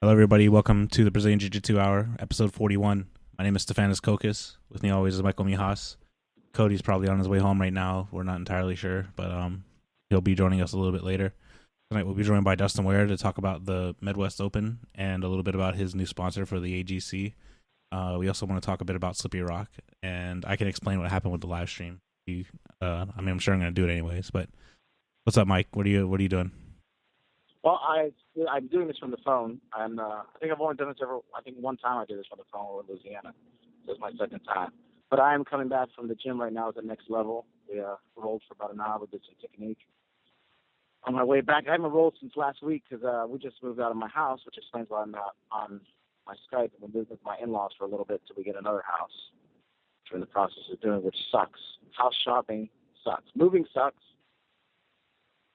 Hello, everybody. Welcome to the Brazilian Jiu-Jitsu Hour, episode 41. My name is Stefanos Kokis. With me always is Michael Mijas. Cody's probably on his way home right now. We're not entirely sure, but he'll be joining us a little bit later. Tonight we'll be joined by Dustin Ware to talk about the Midwest Open and a little bit about his new sponsor for the AGC. We also want to talk a bit about Slippery Rock, and I can explain what happened with the live stream. I'm sure I'm going to do it anyways. But what's up, Mike? What are you doing? Well, I'm doing this from the phone, and I think I've only done this one time I did this from the phone in Louisiana. This is my second time. But I am coming back from the gym right now at the next level. We rolled for about an hour. We did some technique. On my way back, I haven't rolled since last week because we just moved out of my house, which explains why I'm not on my Skype. I've been living with my in-laws for a little bit till we get another house, which we're in the process of doing, which sucks. House shopping sucks. Moving sucks.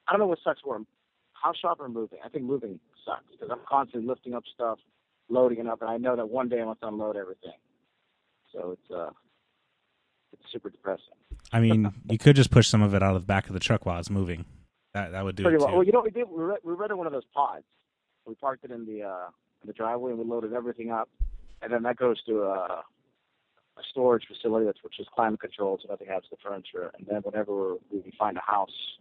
I don't know what sucks more. House shopping or moving? I think moving sucks because I'm constantly lifting up stuff, loading it up, and I know that one day I must unload everything. So it's super depressing. I mean, you could just push some of it out of the back of the truck while it's moving. That would do Pretty it too. well. Well, you know what we did? We rented one of those pods. We parked it in the driveway and we loaded everything up, and then that goes to a storage facility which is climate controlled, so nothing happens to the furniture. And then whenever we find a house,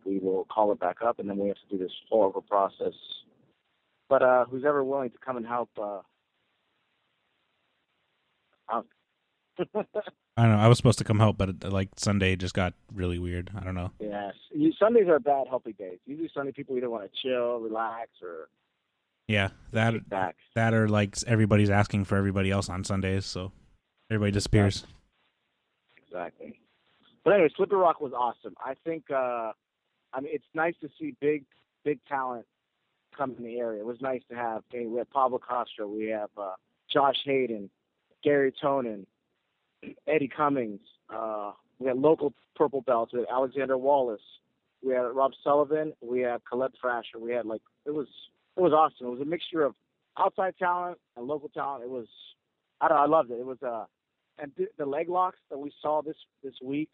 we will call it back up, and then we have to do this horrible process. But who's ever willing to come and help? Out. I don't know. I was supposed to come help, but like Sunday just got really weird. I don't know. Yes, Sundays are bad helping days. Usually Sunday people either want to chill, relax, or that or like everybody's asking for everybody else on Sundays, so everybody disappears. Exactly. But anyway, Slippery Rock was awesome. I think. It's nice to see big talent come in the area. It was nice to have. We have Pablo Castro, we have Josh Hayden, Gary Tonin, Eddie Cummings. We had local purple belts. We had Alexander Wallace. We had Rob Sullivan. We had Caleb Thrasher. We had it was awesome. It was a mixture of outside talent and local talent. It was I loved it. It was and the leg locks that we saw this week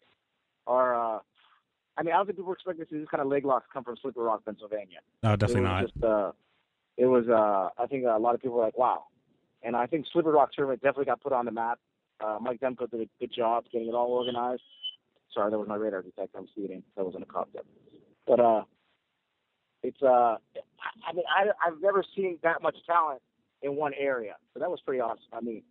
are. I don't think people were expecting to see this kind of leg locks come from Slippery Rock, Pennsylvania. No, definitely not. I think a lot of people were like, wow. And I think Slippery Rock tournament definitely got put on the map. Mike Demko did a good job getting it all organized. Sorry, that was my radar detector. I'm speeding. That wasn't a cockpit. But I've never seen that much talent in one area. So that was pretty awesome.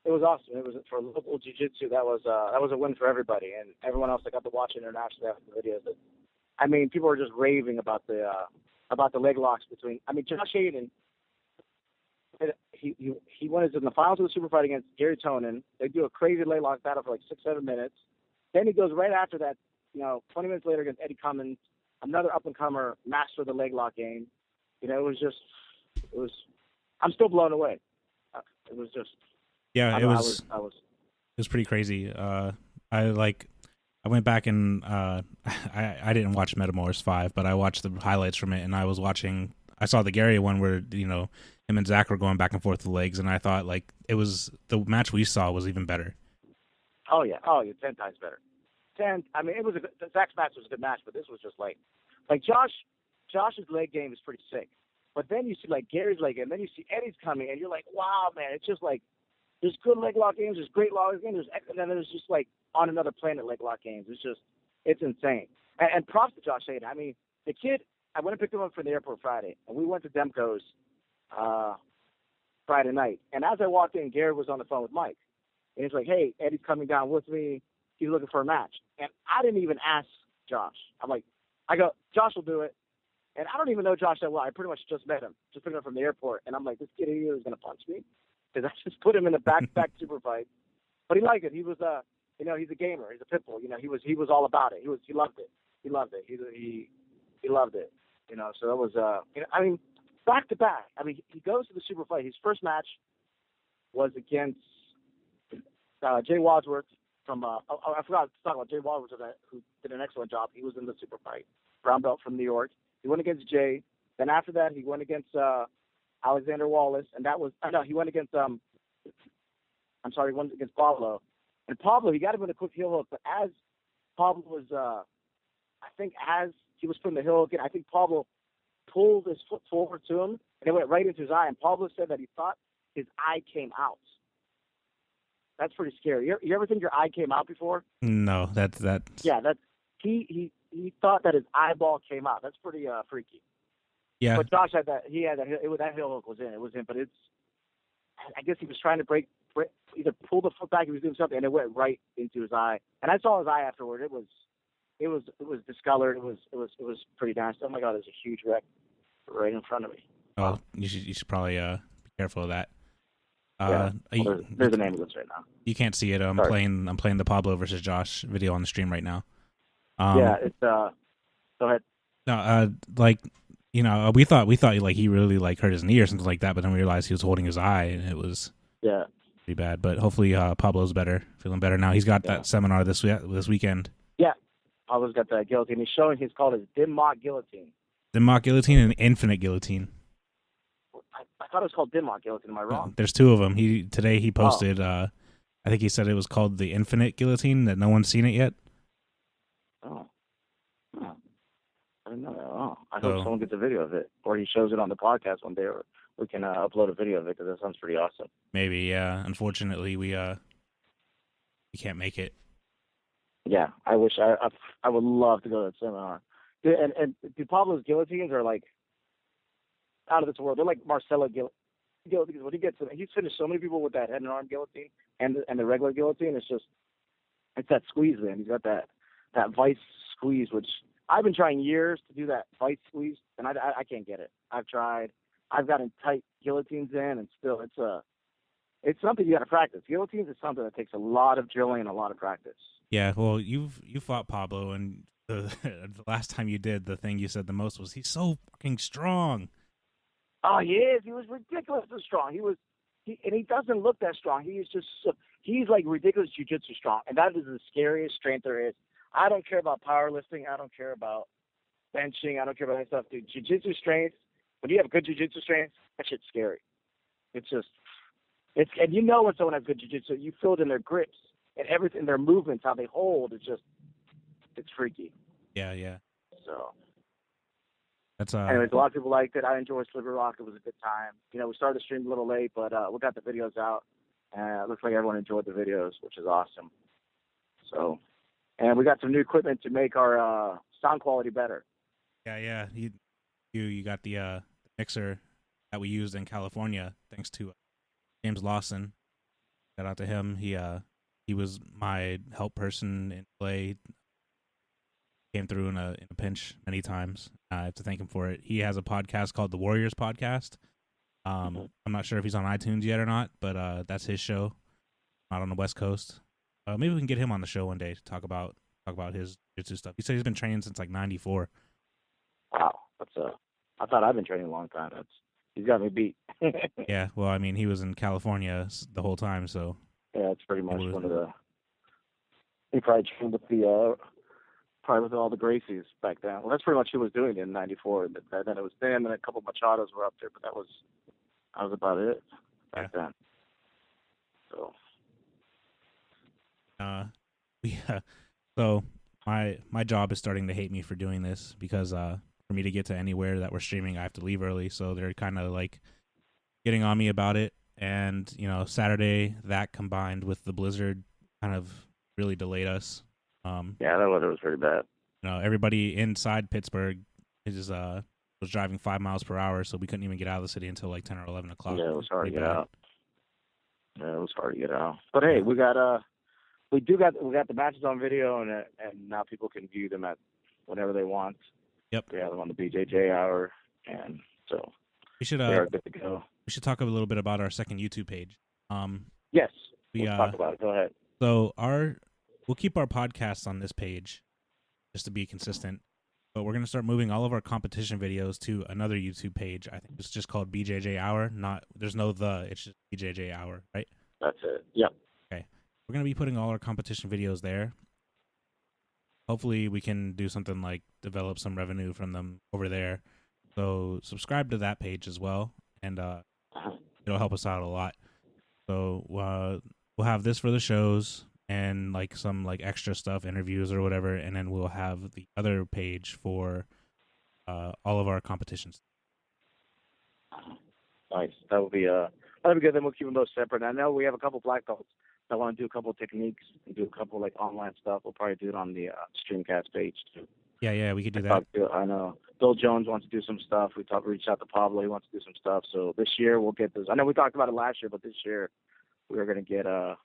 It was awesome. It was for local jiu-jitsu. That was a win for everybody, and everyone else that got to watch internationally after the videos. People were just raving about the leg locks between. Josh Hayden. He went into the finals of the super fight against Gary Tonin. They do a crazy leg lock battle for like 6-7 minutes. Then he goes right after that. 20 minutes later against Eddie Cummins, another up and comer, master of the leg lock game. It was. I'm still blown away. It was just. Yeah, it was pretty crazy. I went back and I didn't watch Metamorphs 5, but I watched the highlights from it, and I saw the Gary one where him and Zach were going back and forth with the legs, and I thought it was the match we saw was even better. Oh yeah, 10 times better. It was Zach's match was a good match, but this was just like Josh's leg game is pretty sick. But then you see Gary's leg game, and then you see Eddie's coming, and you're like, wow, man, it's just like. There's good leg lock games. There's great leg games. And then there's just on another planet leg lock games. It's insane. And props to Josh Hayden. The kid, I went and picked him up from the airport Friday, and we went to Demko's Friday night. And as I walked in, Gary was on the phone with Mike. And he's like, hey, Eddie's coming down with me. He's looking for a match. And I didn't even ask Josh. I go, Josh will do it. And I don't even know Josh that well. I pretty much just met him, just picked him up from the airport. And I'm like, this kid here is going to punch me. Because I just put him in the back super fight, but he liked it. He was he's a gamer. He's a pit bull. He was all about it. He loved it. He loved it. He loved it. So that was back to back. He goes to the super fight. His first match was against Jay Wadsworth from I forgot to talk about Jay Wadsworth who did an excellent job. He was in the super fight, brown belt from New York. He went against Jay. Then after that, he went against. Alexander Wallace, and he went against he went against Pablo. And Pablo, he got him in a quick heel hook, but as Pablo was as he was putting the heel hook in, I think Pablo pulled his foot forward to him, and it went right into his eye. And Pablo said that he thought his eye came out. That's pretty scary. You ever think your eye came out before? No, that's Yeah, that's he thought that his eyeball came out. That's pretty freaky. yeah. But Josh had that. He had that. That heel hook was in. It was in, but it's. I guess he was trying to break either pull the foot back. He was doing something, and it went right into his eye. And I saw his eye afterward. It was discolored. It was pretty nasty. Oh my God, there's a huge wreck right in front of me. Oh, you should probably be careful of that. Yeah. There's an ambulance right now. You can't see it. I'm playing the Pablo versus Josh video on the stream right now. Yeah, it's go ahead. No, like, you know, we thought like he really like hurt his knee or something like that, but then we realized he was holding his eye, and it was pretty bad. But hopefully Pablo's feeling better now. He's got that seminar this weekend. Yeah, Pablo's got that guillotine. He's called his dim mock guillotine. Dim mock guillotine and infinite guillotine. I thought it was called dim mock guillotine. Am I wrong? There's two of them. Today he posted. I think he said it was called the infinite guillotine. That no one's seen it yet. Oh. I didn't know that. Oh, I hope someone gets a video of it, or he shows it on the podcast one day, or we can upload a video of it, because that sounds pretty awesome. Maybe, yeah. Unfortunately, we can't make it. Yeah, I wish I would love to go to that seminar. And Pablo's guillotines are like out of this world. They're like Marcelo guillotines. When he's finished so many people with that head and arm guillotine and the regular guillotine. It's that squeeze, man. He's got that vice squeeze, which I've been trying years to do, that vice squeeze, and I can't get it. I've tried. I've gotten tight guillotines in, and still it's something you got to practice. Guillotines is something that takes a lot of drilling and a lot of practice. Yeah, well, you fought Pablo, and the last time you did, the thing you said the most was, he's so fucking strong. Oh, he is. He was ridiculously strong. And he doesn't look that strong. He's like ridiculous jiu-jitsu strong, and that is the scariest strength there is. I don't care about powerlifting. I don't care about benching. I don't care about that stuff, dude. Jiu-jitsu strength, when you have good jiu-jitsu strength, that shit's scary. And you know when someone has good jiu-jitsu, you feel it in their grips and everything, their movements, how they hold. It's freaky. Yeah. So. That's Anyways, a lot of people liked it. I enjoyed Sliver Rock. It was a good time. You know, we started the stream a little late, but we got the videos out. It looks like everyone enjoyed the videos, which is awesome. So, and we got some new equipment to make our sound quality better. Yeah. You got the mixer that we used in California, thanks to James Lawson. Shout out to him. He was my help person in play. Came through in a pinch many times. I have to thank him for it. He has a podcast called The Warriors Podcast. I'm not sure if he's on iTunes yet or not, but that's his show. Not on the West Coast. Maybe we can get him on the show one day to talk about his jiu-jitsu stuff. He said he's been training since like '94. Wow, I thought I've been training a long time. He's got me beat. Yeah, well, I mean, he was in California the whole time, so yeah, it's pretty much one of the. He probably trained with probably with all the Gracies back then. Well, that's pretty much what he was doing in '94. Then it was them, and a couple of Machados were up there, but that was about it back then. So. So my job is starting to hate me for doing this, because for me to get to anywhere that we're streaming, I have to leave early. So they're kind of like getting on me about it. And, you know, Saturday, that combined with the blizzard kind of really delayed us. Yeah, that weather was pretty bad. You know, everybody inside Pittsburgh was driving 5 miles per hour, so we couldn't even get out of the city until like 10 or 11 o'clock. Yeah, it was hard to get out. But hey, we got the matches on video, and now people can view them at whenever they want. Yep. We have them on the BJJ Hour, and so they are good to go. We should talk a little bit about our second YouTube page. Yes, we'll talk about it. Go ahead. So we'll keep our podcasts on this page just to be consistent, but we're going to start moving all of our competition videos to another YouTube page. I think it's just called BJJ Hour. There's no it's just BJJ Hour, right? That's it. Yep. Okay. We're going to be putting all our competition videos there. Hopefully we can do something like develop some revenue from them over there. So subscribe to that page as well, and it'll help us out a lot. So we'll have this for the shows and like some like extra stuff, interviews or whatever, and then we'll have the other page for all of our competitions. Nice. That'll be good. Then we'll keep them both separate. I know we have a couple black belts that want to do a couple of techniques and do a couple like online stuff. We'll probably do it on the Streamcast page too. Yeah, we could do that. I know Bill Jones wants to do some stuff. Reached out to Pablo. He wants to do some stuff. So this year we'll get this. I know we talked about it last year, but this year we are going to get a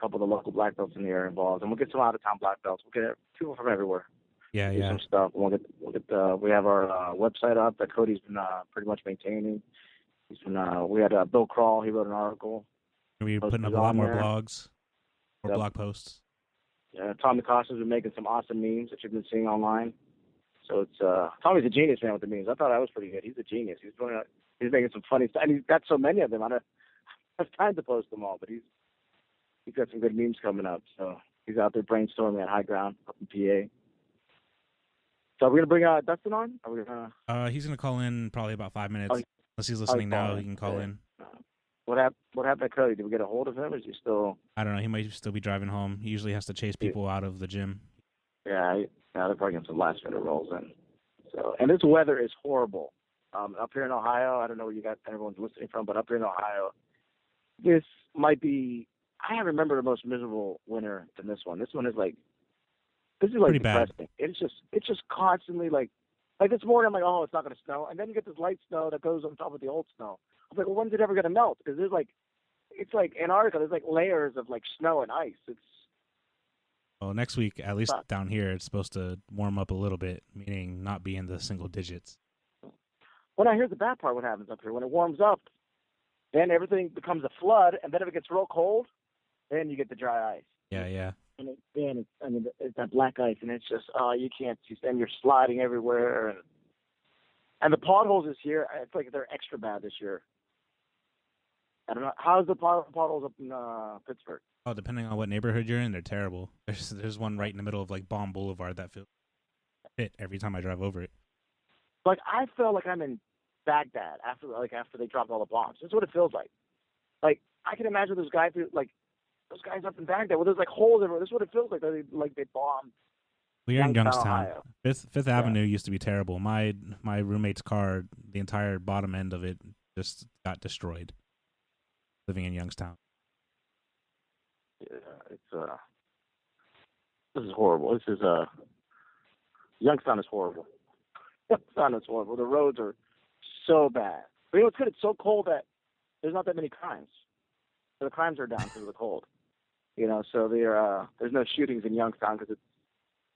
couple of the local black belts in the area involved, and we'll get some out of town black belts. We'll get people from everywhere. Yeah. Some stuff. We have our website up that Cody's been pretty much maintaining. He's been we had Bill Crawl. He wrote an article. We're putting up a lot more blogs or blog posts. Yeah, Tommy Costa's been making some awesome memes that you've been seeing online. So it's Tommy's a genius, man, with the memes. I thought I was pretty good. He's a genius. He's making some funny stuff, and he's got so many of them. I don't have time to post them all, but he's got some good memes coming up. So he's out there brainstorming at High Ground up in PA. So we're gonna bring Dustin on. Are we gonna? He's gonna call in probably about 5 minutes. Unless he's listening now, he can call in. What happened to Cody? Did we get a hold of him? Or is he still? I don't know. He might still be driving home. He usually has to chase people out of the gym. Yeah, they're probably getting some last minute rolls in. So, and this weather is horrible. Up here in Ohio, I don't know where everyone's listening from, but up here in Ohio, this might be. I haven't remembered a most miserable winter than this one. This one is like. This is like pretty depressing. Bad. It's just constantly like this morning I'm like, oh, it's not going to snow, and then you get this light snow that goes on top of the old snow. I'm like, well, when's it ever going to melt? Because it's like Antarctica. There's like layers of like snow and ice. Well, next week, at least down here, it's supposed to warm up a little bit, meaning not be in the single digits. Well, now here's the bad part. What happens up here when it warms up? Then everything becomes a flood, and then if it gets real cold, then you get the dry ice. Yeah. And it's that black ice, and it's just you can't see, and you're sliding everywhere, and the potholes this year, it's like they're extra bad this year. I don't know how's the potholes up in Pittsburgh. Oh, depending on what neighborhood you're in, they're terrible. There's one right in the middle of like Baum Boulevard that feels fit every time I drive over it. Like I feel like I'm in Baghdad after they dropped all the bombs. That's what it feels like. Like I can imagine those guys up in Baghdad where there's like holes everywhere. This is what it feels like. They bombed. We're in Youngstown. Ohio. Fifth Avenue used to be terrible. My roommate's car, the entire bottom end of it just got destroyed. Living in Youngstown. Yeah, this is horrible. Youngstown is horrible. Youngstown is horrible. The roads are so bad. But you know what's good? It's so cold that there's not that many crimes. So the crimes are down because of the cold. You know, so there's no shootings in Youngstown because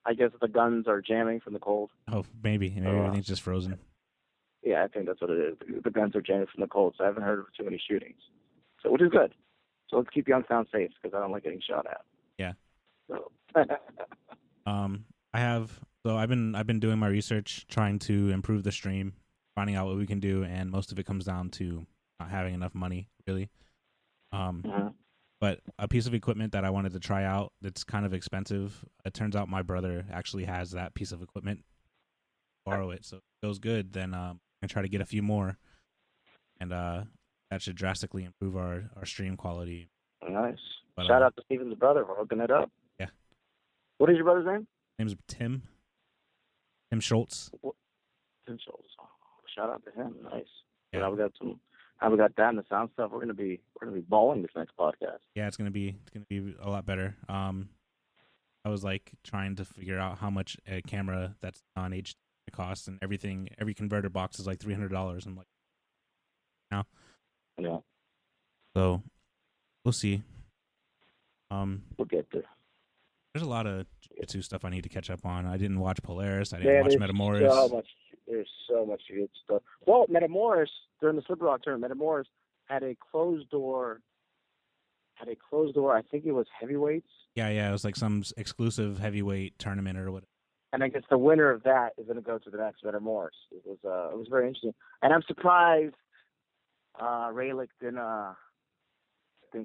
I guess the guns are jamming from the cold. Oh, maybe everything's just frozen. Yeah, I think that's what it is. The guns are jamming from the cold, so I haven't heard of too many shootings. So which is good. So let's keep Youngstown safe because I don't like getting shot at. Yeah. So. I've been doing my research, trying to improve the stream, finding out what we can do, and most of it comes down to not having enough money, really. But a piece of equipment that I wanted to try out that's kind of expensive. It turns out my brother actually has that piece of equipment. Borrow it, so if it goes good, then I try to get a few more, and that should drastically improve our stream quality. Nice. But, shout out to Steven's brother for hooking it up. Yeah. What is your brother's name? His name's Tim. Tim Schultz. Tim Schultz. Oh, shout out to him. Nice. Yeah. Now we got that and the sound stuff. We're gonna be balling this next podcast. Yeah, it's gonna be a lot better. I was like trying to figure out how much a camera that's non-HD costs, and everything. Every converter box is like $300. I'm like, now. Yeah. So we'll see. We'll get there. There's a lot of jiu-jitsu stuff I need to catch up on. I didn't watch Polaris. I didn't watch Metamoris. There's so much good stuff. Well, Metamoris during the Slippery Rock tournament, Metamoris had a closed door. I think it was heavyweights. Yeah. It was like some exclusive heavyweight tournament or whatever. And I guess the winner of that is going to go to the next Metamoris. It was very interesting, and I'm surprised Raylick didn't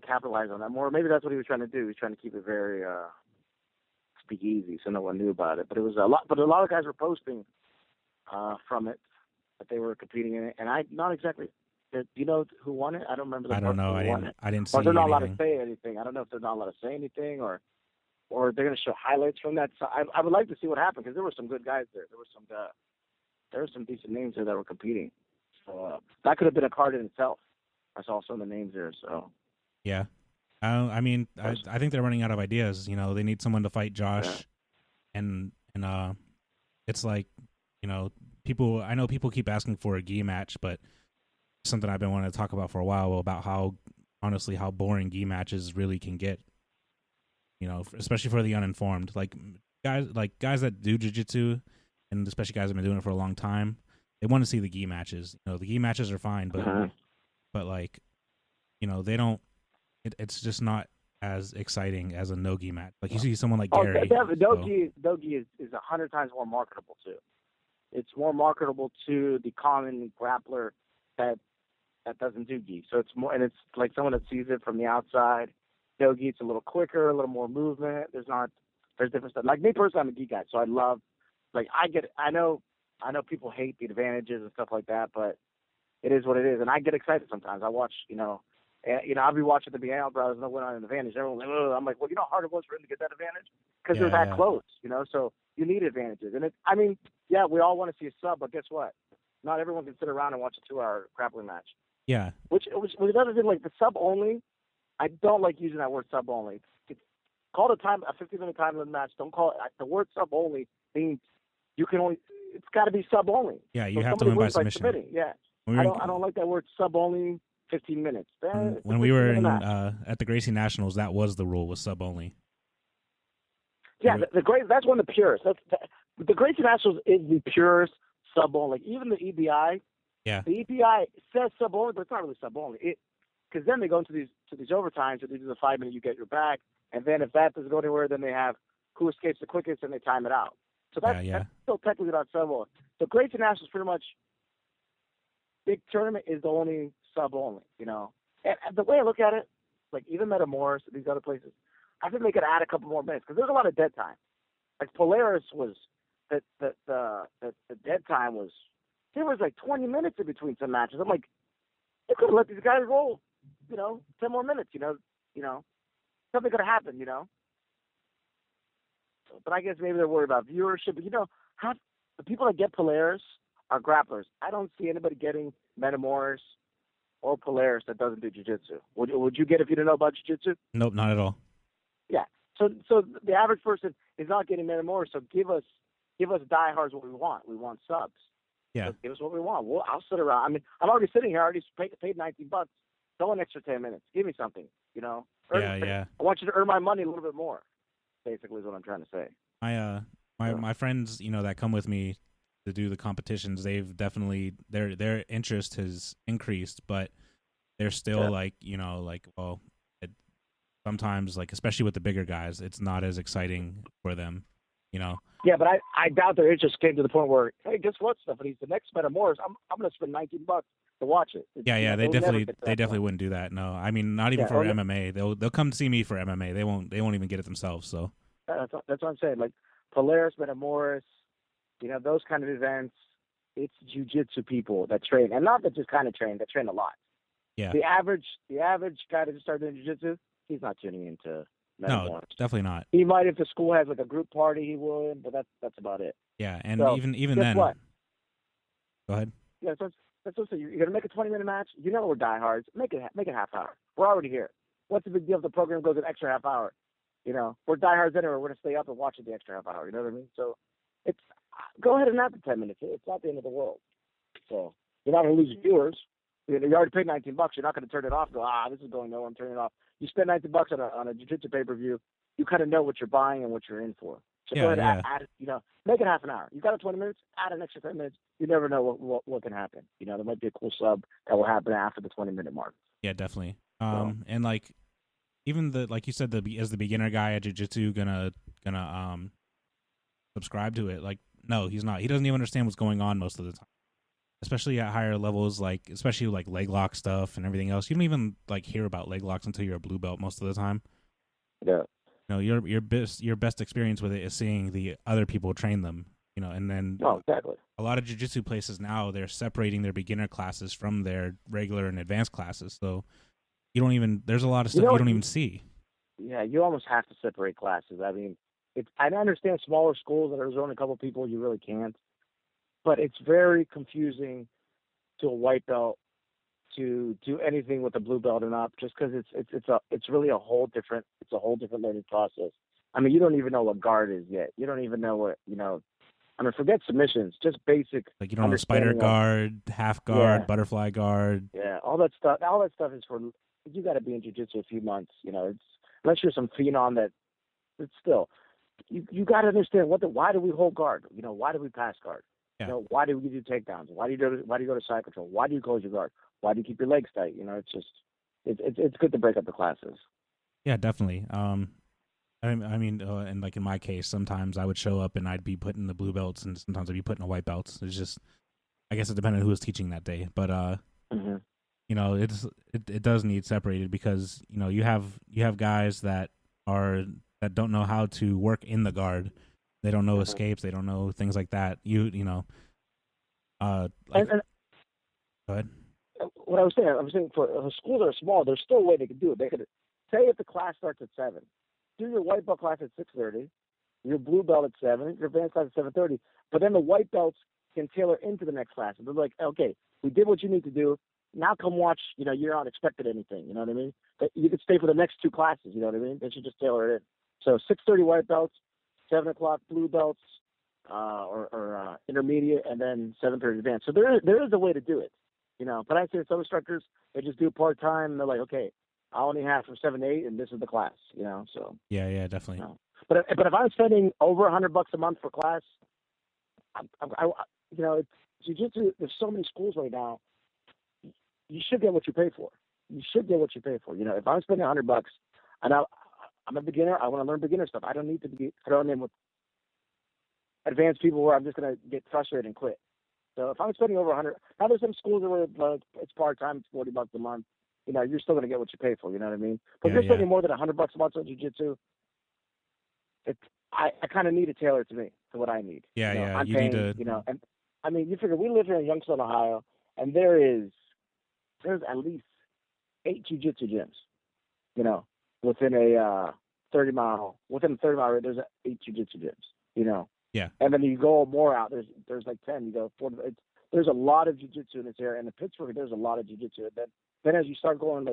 capitalize on that more. Maybe that's what he was trying to do. He was trying to keep it very speakeasy, so no one knew about it. But it was a lot. But a lot of guys were posting from it that they were competing in it, and I not exactly. Do you know who won it? I don't remember. I don't know. I didn't see. Or they're not allowed to say anything. I don't know if they're not allowed to say anything, or they're going to show highlights from that. So I would like to see what happened because there were some good guys there. There were some there were some decent names there that were competing. So that could have been a card in itself. I saw some of the names there. So Yeah. I mean, I think they're running out of ideas. You know, they need someone to fight Josh, and it's like, you know, I know people keep asking for a gi match, but something I've been wanting to talk about for a while about how honestly how boring gi matches really can get. You know, especially for the uninformed, like guys that do jiu-jitsu, and especially guys that have been doing it for a long time, they want to see the gi matches. You know, the gi matches are fine, but like, you know, they don't. It's just not as exciting as a no-gi match. Like you see someone like Gary. No-gi is 100 times more marketable too. It's more marketable to the common grappler that doesn't do gi. So it's more, and it's like someone that sees it from the outside. No-gi, it's a little quicker, a little more movement. There's different stuff. Like me personally, I'm a gi guy, so I love. Like I know people hate the advantages and stuff like that, but it is what it is, and I get excited sometimes. I watch, I'll be watching the beginning, but there's no one on an advantage. Everyone's like, oh, I'm like, well, you know how hard it was for him to get that advantage? Because they're that close, so you need advantages. And we all want to see a sub, but guess what? Not everyone can sit around and watch a 2-hour grappling match. Yeah. Which another thing, like the sub only, I don't like using that word sub only. Call it a 50-minute time limit match. Don't call it, the word sub only means it's got to be sub only. Yeah, you have to win by submission. Yeah. I don't like that word sub only. 15 minutes. When we were at the Gracie Nationals, that was the rule, was sub only. Yeah, that's one of the purest. The Gracie Nationals is the purest sub only. Even the EBI. Yeah. The EBI says sub only, but it's not really sub only. Because then they go into these overtimes, and they do the 5-minute, you get your back, and then if that doesn't go anywhere, then they have who escapes the quickest, and they time it out. So that's still technically not sub only. So Gracie Nationals pretty much big tournament is the only sub only, And the way I look at it, like even Metamoris, these other places, I think they could add a couple more minutes because there's a lot of dead time. Like Polaris was the dead time was there was like 20 minutes in between some matches. I'm like, they could have let these guys roll, 10 more minutes, something could have happened, But I guess maybe they're worried about viewership. But half the people that get Polaris are grapplers. I don't see anybody getting Metamoris or Polaris that doesn't do jiu-jitsu. Would you get if you didn't know about jiu-jitsu? Nope, not at all. Yeah. So the average person is not getting Metamoris. So give us diehards what we want. We want subs. Yeah. So give us what we want. Well, I'll sit around. I mean, I'm already sitting here. I already paid $19. Go an extra 10 minutes. Give me something. I want you to earn my money a little bit more. Basically, is what I'm trying to say. My friends, that come with me to do the competitions, they've definitely their interest has increased, but they're still sometimes especially with the bigger guys, it's not as exciting for them, Yeah, but I doubt their interest came to the point where, hey, guess what, Stephanie? The next Metamoris, I'm going to spend $19 to watch it. Yeah, they definitely wouldn't do that. No, I mean not even for MMA. They'll come see me for MMA. They won't even get it themselves. So that's what I'm saying. Like Polaris, Metamoris. Those kind of events, it's jiu-jitsu people that train, and not that just kind of train, that train a lot. Yeah. The average guy that just started doing jiu-jitsu, he's not tuning into Metamoris. No, defindeally not. He might, if the school has like a group party, he would, but that's about it. Yeah, and so, even then. What? Go ahead. Yeah, that's what I'm saying. You're gonna make a 20-minute match. We're diehards. Make it half hour. We're already here. What's the big deal if the program goes an extra half hour? We're diehards anyway. We're gonna stay up and watch it the extra half hour. You know what I mean? So it's go ahead and add the 10 minutes. It's not the end of the world. So you're not going to lose your viewers. You already paid $19. You're not going to turn it off and go, this is going nowhere. I'm turning it off. You spend $19 on a jiu-jitsu pay-per-view. You kind of know what you're buying and what you're in for. So go ahead and add make it half an hour. You got 20 minutes, add an extra 10 minutes. You never know what can happen. There might be a cool sub that will happen after the 20-minute mark. Yeah, definitely. And even like you said, as the beginner guy at jiu-jitsu gonna subscribe to it. No, he's not. He doesn't even understand what's going on most of the time, especially at higher levels, especially leg lock stuff and everything else. You don't even hear about leg locks until you're a blue belt most of the time. Yeah. Your best experience with it is seeing the other people train them. And then exactly. A lot of jiu-jitsu places now, they're separating their beginner classes from their regular and advanced classes. So there's a lot of stuff you don't even see. Yeah, you almost have to separate classes. I mean, I understand smaller schools that there's only a couple people, you really can't. but it's very confusing to a white belt to do anything with a blue belt and up, just because it's really a whole different learning process. I mean, you don't even know what guard is yet. You don't even know what I mean, forget submissions, just basic. Like you don't know spider guard, half guard, butterfly guard. Yeah, all that stuff. All that stuff is for you. Got to be in jiu-jitsu a few months. It's unless you're some phenom that. It's still, you got to understand why do we hold guard? Why do we pass guard? Yeah. Why do we do takedowns? Why do you go to side control? Why do you close your guard? Why do you keep your legs tight? It's just it's good to break up the classes. Yeah, definitely. I mean, and like in my case, sometimes I would show up and I'd be putting the blue belts, and sometimes I'd be putting the white belts. It's just, I guess it depended on who was teaching that day. But it does need separated because you have guys that don't know how to work in the guard. They don't know escapes. They don't know things like that. Go ahead. What I was saying for schools that are small, there's still a way they could do it. They could say if the class starts at 7, do your white belt class at 6:30, your blue belt at 7, your advanced class at 7:30. But then the white belts can tailor into the next class. And they're like, okay, we did what you need to do. Now come watch. You're not expected anything. You know what I mean? But you could stay for the next 2 classes. You know what I mean? They should just tailor it in. So 6:30 white belts, 7 o'clock blue belts, or intermediate, and then 7:30 advanced. So there is a way to do it. But I say some instructors, they just do it part-time, and they're like, okay, I only have from 7 to 8, and this is the class, so. Yeah, definitely. But if I'm spending over $100 a month for class, it's jiu-jitsu, there's so many schools right now, you should get what you pay for. If I'm spending $100, and I'm a beginner, I want to learn beginner stuff. I don't need to be thrown in with advanced people where I'm just going to get frustrated and quit. So if I'm spending over 100, now there's some schools where it's part-time, it's $40 a month. You're still going to get what you pay for. You know what I mean? But if you're spending more than $100 a month on jiu-jitsu, I kind of need it tailored to me, to what I need. Yeah, you need to. And I mean, you figure we live here in Youngstown, Ohio, and there's at least 8 jiu-jitsu gyms. Within a 30-mile radius, there's 8 jiu-jitsu gyms. Yeah. And then you go more out. There's like 10. You go 4. There's a lot of jiu-jitsu in this area, and in Pittsburgh, there's a lot of jiu-jitsu. And then as you start going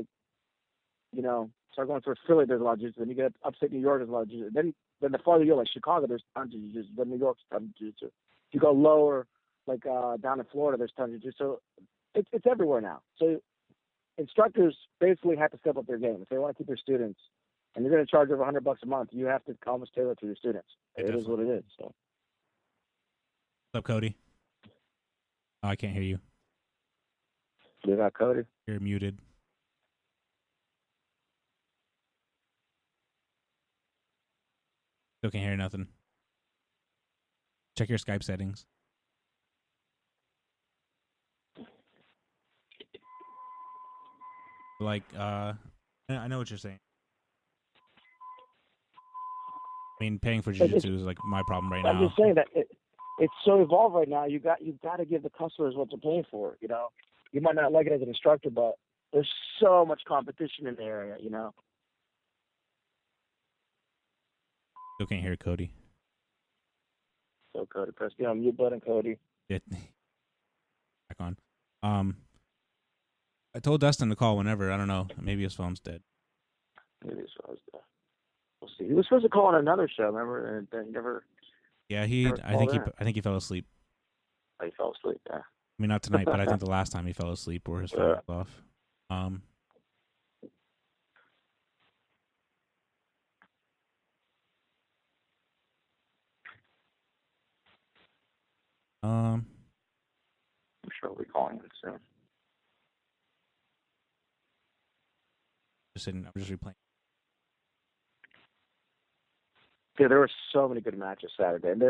towards Philly, there's a lot of jiu-jitsu. Then you get upstate New York, there's a lot of jiu-jitsu. Then the farther you go, like Chicago, there's tons of jiu-jitsu. Then New York's tons of jiu-jitsu. If you go lower, like down in Florida, there's tons of jiu-jitsu. So it's everywhere now. So instructors basically have to step up their game if they want to keep their students. And you're going to charge over $100 a month. You have to almost tailor to your students. It is what it is. So. What's up, Cody? Oh, I can't hear you. You got Cody? You're muted. Still can't hear nothing. Check your Skype settings. Like, I know what you're saying. I mean, paying for jiu-jitsu is like my problem right now. I'm just saying that it's so evolved right now. You've got to give the customers what they're paying for. You might not like it as an instructor, but there's so much competition in the area. Still can't hear Cody. So Cody, press the mute button, Cody. Back on. I told Dustin to call whenever. I don't know. Maybe his phone's dead. Maybe his phone's dead. We'll see. He was supposed to call on another show, remember? And he never. Yeah, I think he fell asleep. Oh, he fell asleep. Yeah. I mean, not tonight, but I think the last time he fell asleep or his phone was off. I'm sure we'll be calling him soon. I'm just replaying. Yeah, there were so many good matches Saturday. And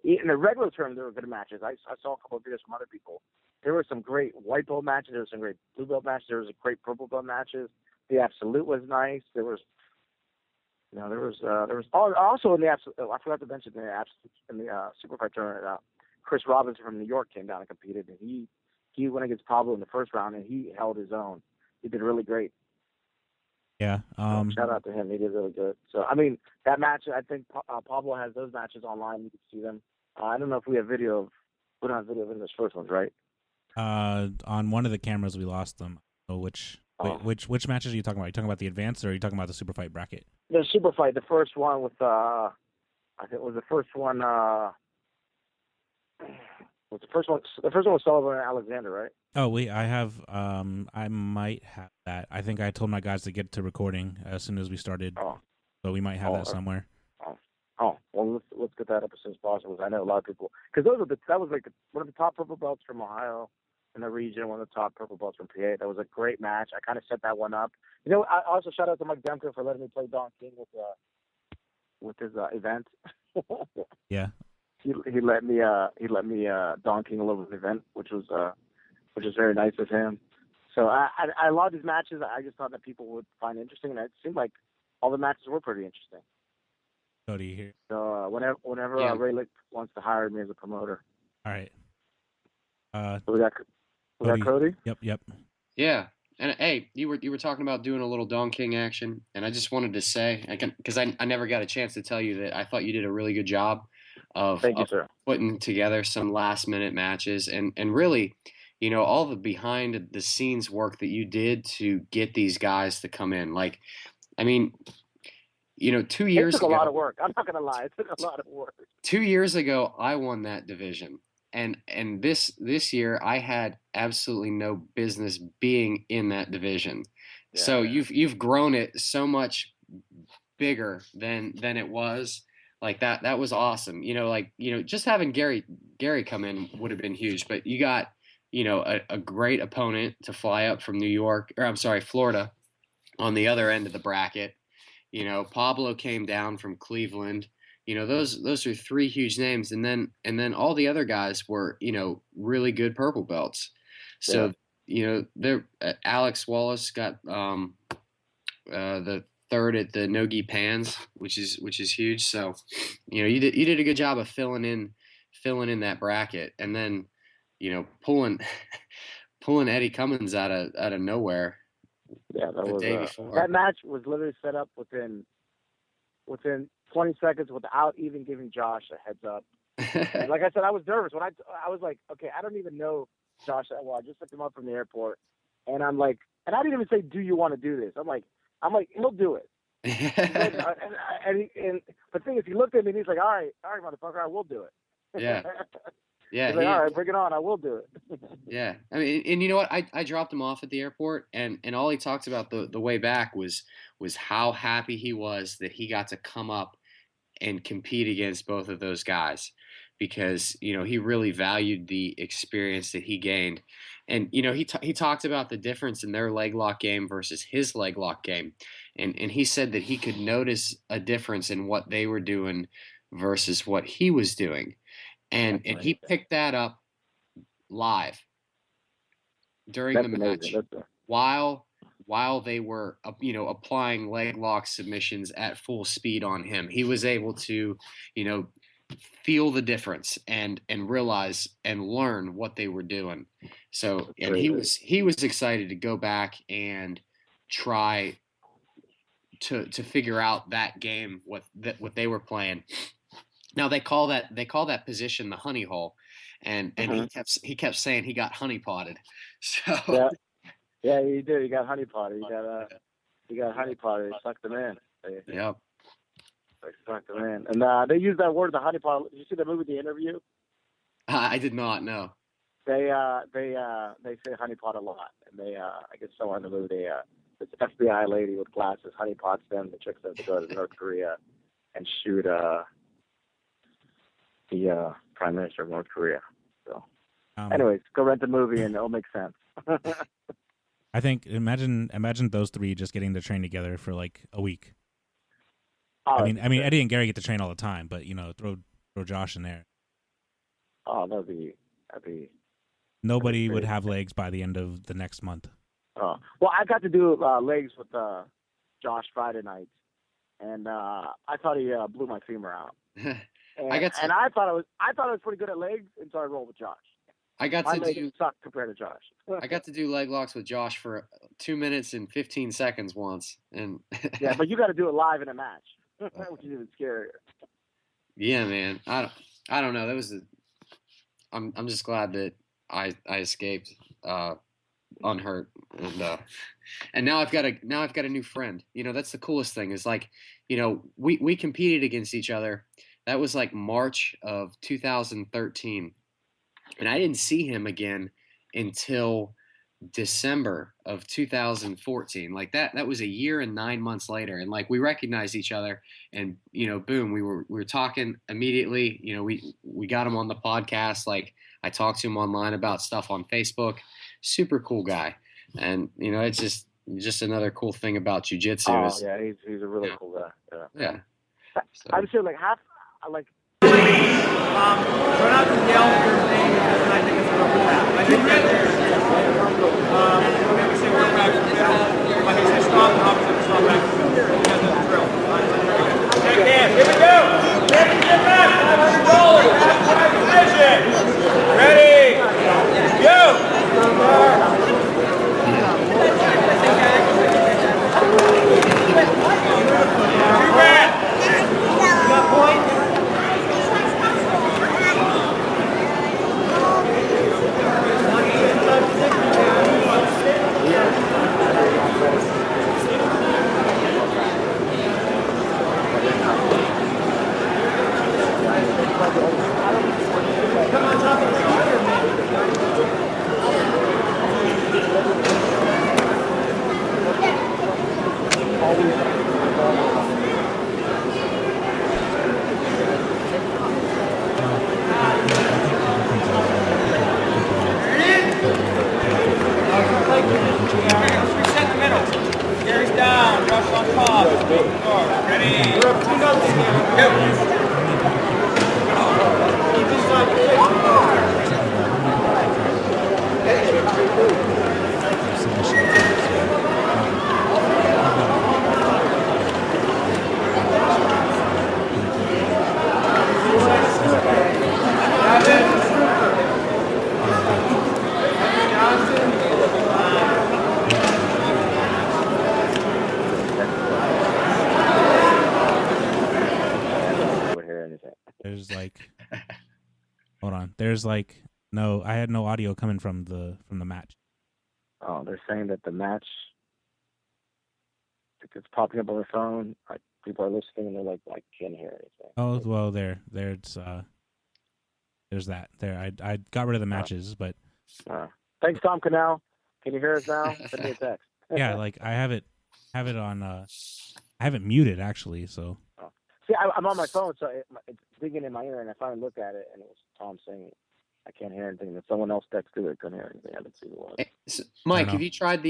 in the regular term, there were good matches. I saw a couple of videos from other people. There were some great white belt matches. There were some great blue belt matches. There was a great purple belt matches. The absolute was nice. There was also in the absolute. I forgot to mention in the super fight tournament. Chris Robinson from New York came down and competed, and he went against Pablo in the first round, and he held his own. He did really great. Yeah. Shout out to him. He did really good. So, I mean, that match, I think Pablo has those matches online. You can see them. I don't know if we have video We don't have video of those first ones, right? On one of the cameras we lost them. Oh, which matches are you talking about? Are you talking about the advanced, or are you talking about the super fight bracket? The super fight, the first one with I think it was the first one. Was the first one? The first one was Sullivan and Alexander, right? Oh wait, I have I might have that. I think I told my guys to get to recording as soon as we started. Oh, so we might have that somewhere. Well, let's get that up as soon as possible. I know a lot of people because that was like one of the top purple belts from Ohio in the region, one of the top purple belts from PA. That was a great match. I kind of set that one up. You know, I also shout out to Mike Demko for letting me play Don King with his event. Yeah. He let me Don King a little event, which was very nice of him. So I love these matches. I just thought that people would find interesting, and it seemed like all the matches were pretty interesting. Cody here. So whenever Ray Lick wants to hire me as a promoter. All right. So we got Cody. Yep. Yeah, and hey, you were talking about doing a little Don King action, and I just wanted to say, because I never got a chance to tell you that I thought you did a really good job of putting together some last minute matches, and really, you know, all the behind the scenes work that you did to get these guys to come in. Like, I mean, you know, 2 years ago, it took a lot of work. I'm not gonna lie, it took a lot of work. 2 years ago, I won that division. And this year I had absolutely no business being in that division. Yeah. So you've grown it so much bigger than it was. Like that was awesome. You know, just having Gary come in would have been huge, but you got, you know, a great opponent to fly up from Florida on the other end of the bracket. You know, Pablo came down from Cleveland. You know, those are three huge names, and then all the other guys were, you know, really good purple belts. So, you know, Alex Wallace got the third at the Nogi Pans, which is huge. So, you know, you did a good job of filling in that bracket, and then, you know, pulling Eddie Cummins out of nowhere. Yeah, that match was literally set up within 20 seconds without even giving Josh a heads up. And like I said, I was nervous when I was like, okay, I don't even know Josh that well. I just picked him up from the airport, and I'm like, and I didn't even say, do you want to do this? I'm like, he'll do it. and the thing is, he looked at me and he's like, all right, motherfucker, I will do it. Yeah. Yeah. He's like, all right, bring it on. I will do it. Yeah. I mean, and you know what? I dropped him off at the airport, and all he talked about the way back was how happy he was that he got to come up and compete against both of those guys, because, you know, he really valued the experience that he gained. And, you know, he talked about the difference in their leg lock game versus his leg lock game. And he said that he could notice a difference in what they were doing versus what he was doing. And he picked that up live during the match while they were, you know, applying leg lock submissions at full speed on him. He was able to, you know, feel the difference and realize and learn what they were doing. So, and he was excited to go back and try to figure out that game, what they were playing. Now they call that position the honey hole, and he kept saying he got honey potted. So yeah, he did. He got honey potted. He got honey potted. They sucked him in. Yep. They sucked him in, and they use that word, the honey pot. Did you see the movie, The Interview? I did not know. They say honey pot a lot, and they I guess somewhere in the movie this FBI lady with glasses honey pots them. The chicks have to go to North Korea and shoot the Prime Minister of North Korea. So, anyways, go rent the movie and it'll make sense. I think imagine those three just getting to train together for like a week. I mean, Eddie and Gary get to train all the time, but, you know, throw Josh in there. Oh, that'd be. Nobody would have legs by the end of the next month. Oh, well, I got to do legs with Josh Friday night, and I thought he blew my femur out. And I thought I was pretty good at legs until I rolled with Josh. My legs sucked compared to Josh. I got to do leg locks with Josh for 2 minutes and 15 seconds once, and yeah, but you got to do it live in a match, which is even scarier. Yeah, man. I don't know. I'm just glad that I escaped unhurt, and now I've got a new friend. You know, that's the coolest thing is like, you know, we competed against each other. That was like March of 2013, and I didn't see him again until December of 2014. Like that was a year and 9 months later, and like we recognized each other, and you know, boom, we were talking immediately. You know, we got him on the podcast. Like I talked to him online about stuff on Facebook. Super cool guy, and you know, it's just another cool thing about jiu-jitsu Oh is yeah, he's a really cool guy. yeah. So, I just feel like I like. Try not to yell your name because I think it's a real bad. I think that maybe say work back in the middle. Like I say, stop and opposite, stop back in the middle. Because of the drill. Check in. Here we go. Ready to get back. $500. Right position. Ready. Go. Two red. Got point. Reset the middle. Gary's down. Rush on top. Ready. We're up 2-0 here. There's like, hold on. There's like no. I had no audio coming from the match. Oh, they're saying that the match, it's popping up on the phone. Like people are listening and they're like can't hear anything. Oh well, there's that. There, I got rid of the matches, but Thanks, Tom Canal. Can you hear us now? Send me a text. yeah, like I have it on. I have it muted actually. So See, I'm on my phone, so it's digging in my ear, and I finally look at it, and it was Tom saying, "I can't hear anything." And someone else texted it, couldn't hear anything. I didn't see what it was. So, Mike, have you tried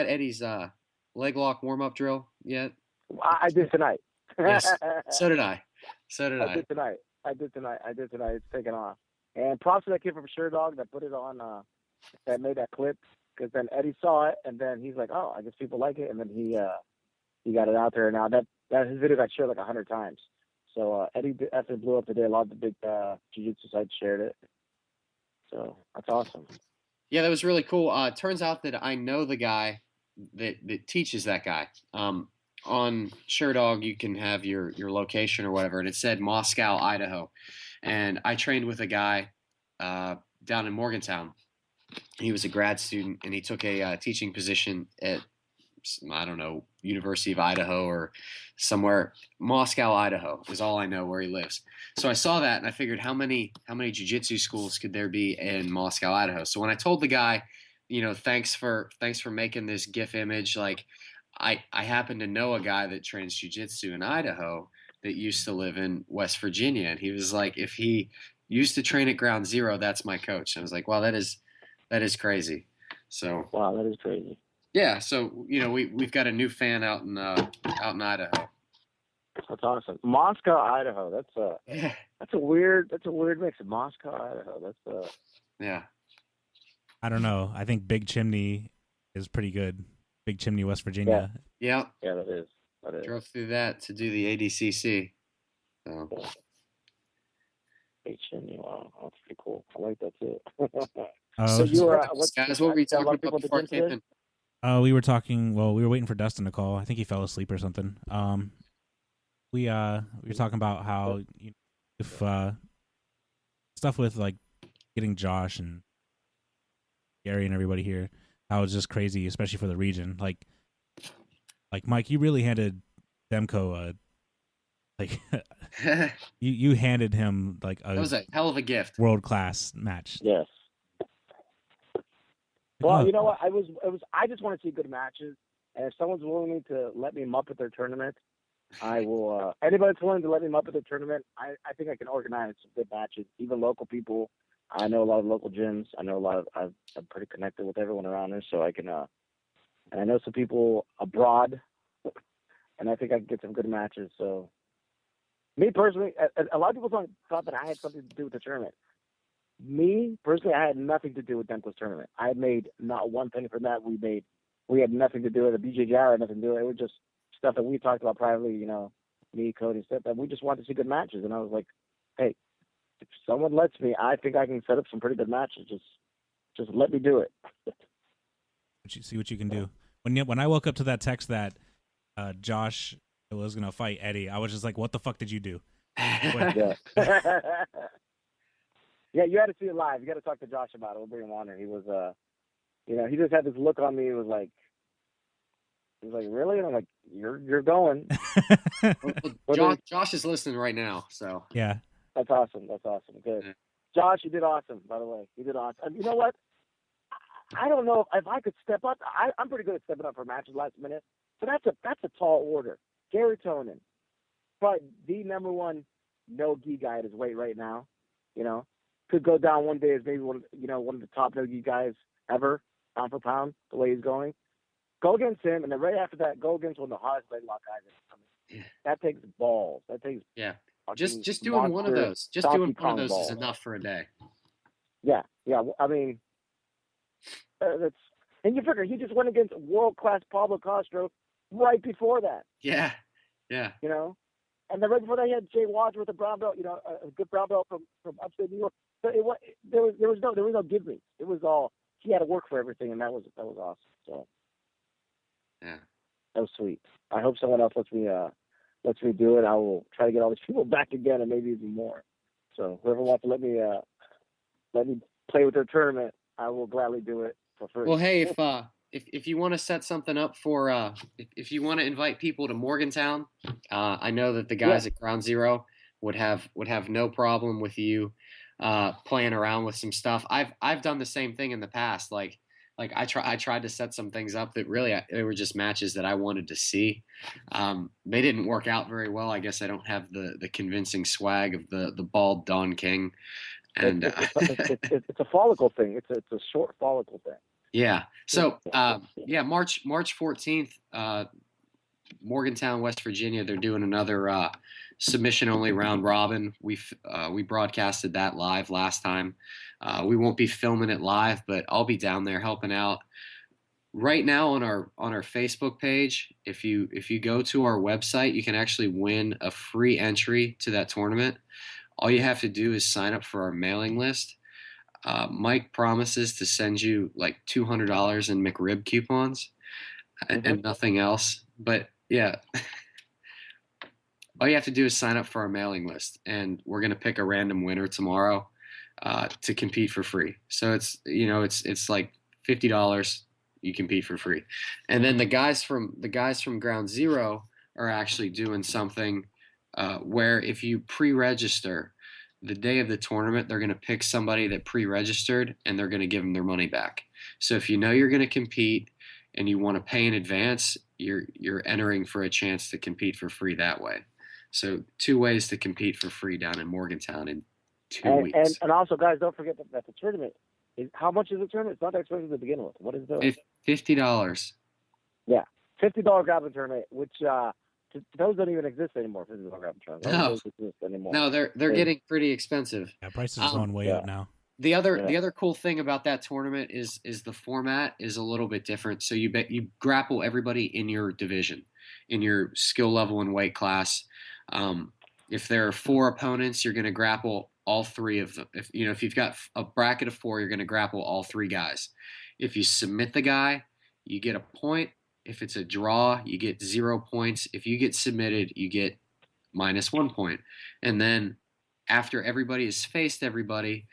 Eddie's leg lock warm up drill yet? I did tonight. Yes. So did I. I did tonight. It's taken off. And props to that kid from Sure Dog that put it on, that made that clip, because then Eddie saw it, and then he's like, "Oh, I guess people like it," and then he got it out there. Now that his video got shared like 100 times. So Eddie, after it blew up today, a lot of the big jiu-jitsu sites shared it. So that's awesome. Yeah, that was really cool. Turns out that I know the guy that teaches that guy. On SureDog, you can have your location or whatever, and it said Moscow, Idaho. And I trained with a guy down in Morgantown. He was a grad student, and he took a teaching position at, I don't know, University of Idaho or somewhere. Moscow, Idaho is all I know where he lives. So I saw that and I figured how many jiu-jitsu schools could there be in Moscow, Idaho? So when I told the guy, you know, thanks for making this GIF image, like I happen to know a guy that trains jiu-jitsu in Idaho that used to live in West Virginia, and he was like, if he used to train at Ground Zero, that's my coach. And I was like, wow, that is crazy. So wow, that is crazy. Yeah, so you know we've got a new fan out in Idaho. That's awesome. Moscow, Idaho. That's a weird mix. Moscow, Idaho. That's yeah. I don't know. I think Big Chimney is pretty good. Big Chimney, West Virginia. Yeah. Yeah, that is. Drove through that to do the ADCC. So. Big Chimney. Wow, that's pretty cool. I like that too. So you were guys, what were you talking about before I came in? We were talking. Well, we were waiting for Dustin to call. I think he fell asleep or something. We were talking about how if stuff with like getting Josh and Gary and everybody here. That was just crazy, especially for the region. Like Mike, you really handed Demko like you handed him like That was a hell of a gift. world class match. Yes. Well, you know what? I just want to see good matches, and if someone's willing to let me muppet their tournament, I will. Anybody that's willing to let me muppet their tournament, I think I can organize some good matches. Even local people. I know a lot of local gyms. I know a lot of. I'm pretty connected with everyone around there, so I can. And I know some people abroad, and I think I can get some good matches. So, me personally, a lot of people thought that I had something to do with the tournament. Me personally, I had nothing to do with Demko's tournament. I had made not one penny from that. We had nothing to do with it. The BJJ Hour had nothing to do with it. It was just stuff that we talked about privately. You know, me, Cody, stuff that we just wanted to see good matches. And I was like, hey, if someone lets me, I think I can set up some pretty good matches. Just let me do it. See what you can do. When I woke up to that text that Josh was gonna fight Eddie, I was just like, what the fuck did you do? Yeah. Yeah, you had to see it live. You got to talk to Josh about it. We'll bring him on. And he was, he just had this look on me. It was like, really? And I'm like, you're going. Josh is listening right now. So yeah, that's awesome. Good. Yeah. Josh, you did awesome. By the way, you did awesome. And you know what? I don't know if I could step up. I'm pretty good at stepping up for matches last minute, but that's a tall order. Gary Tonin, probably the number one no-gi guy at his weight right now. You know. Could go down one day as maybe one of the top no-gi guys ever, pound for pound, the way he's going. Go against him, and then right after that, go against one of the hardest leg lock guys ever coming. Yeah. That takes balls. That takes Just doing one of those. Just doing one of those balls is enough for a day. Yeah. I mean, and you figure he just went against world-class Pablo Castro right before that. Yeah. You know. And then right before that, he had Jay Wadger with a brown belt, a good brown belt from upstate New York. So there was no give me. It was all he had to work for everything, and that was awesome. So yeah, that was sweet. I hope someone else lets me do it. I will try to get all these people back again, and maybe even more. So whoever wants to let me play with their tournament, I will gladly do it for free. Well, hey, if you want to set something up for if you want to invite people to Morgantown, I know that the guys at Ground Zero would have no problem with you playing around with some stuff. I've done the same thing in the past. Like I tried to set some things up that really they were just matches that I wanted to see. They didn't work out very well. I guess I don't have the convincing swag of the bald Don King. And it's a follicle thing. It's a short follicle thing. Yeah. So, March 14th, Morgantown, West Virginia, they're doing another submission only round robin. We broadcasted that live last time. We won't be filming it live, but I'll be down there helping out. Right now on our Facebook page, if you go to our website, you can actually win a free entry to that tournament. All you have to do is sign up for our mailing list. Mike promises to send you like $200 in McRib coupons and nothing else. But yeah, all you have to do is sign up for our mailing list, and we're going to pick a random winner tomorrow to compete for free. So it's like $50. You compete for free. And then the guys from Ground Zero are actually doing something where if you pre-register, the day of the tournament, they're going to pick somebody that pre-registered, and they're going to give them their money back. So if you know you're going to compete and you want to pay in advance, you're entering for a chance to compete for free that way. So 2 ways to compete for free down in Morgantown in 2 weeks. And also, guys, don't forget that the tournament how much is the tournament? It's not that expensive to begin with. What is it? $50. Yeah, $50 grappling tournament, which those don't even exist anymore. $50 grappling tournament. Those don't exist anymore. No, they're getting pretty expensive. Yeah, prices are going way up now. The other cool thing about that tournament is the format is a little bit different. So you grapple everybody in your division, in your skill level and weight class. If there are 4 opponents, you're going to grapple all 3 of them. If you've got a bracket of 4, you're going to grapple all 3 guys. If you submit the guy, you get a point. If it's a draw, you get 0 points. If you get submitted, you get -1 point. And then after everybody has faced everybody,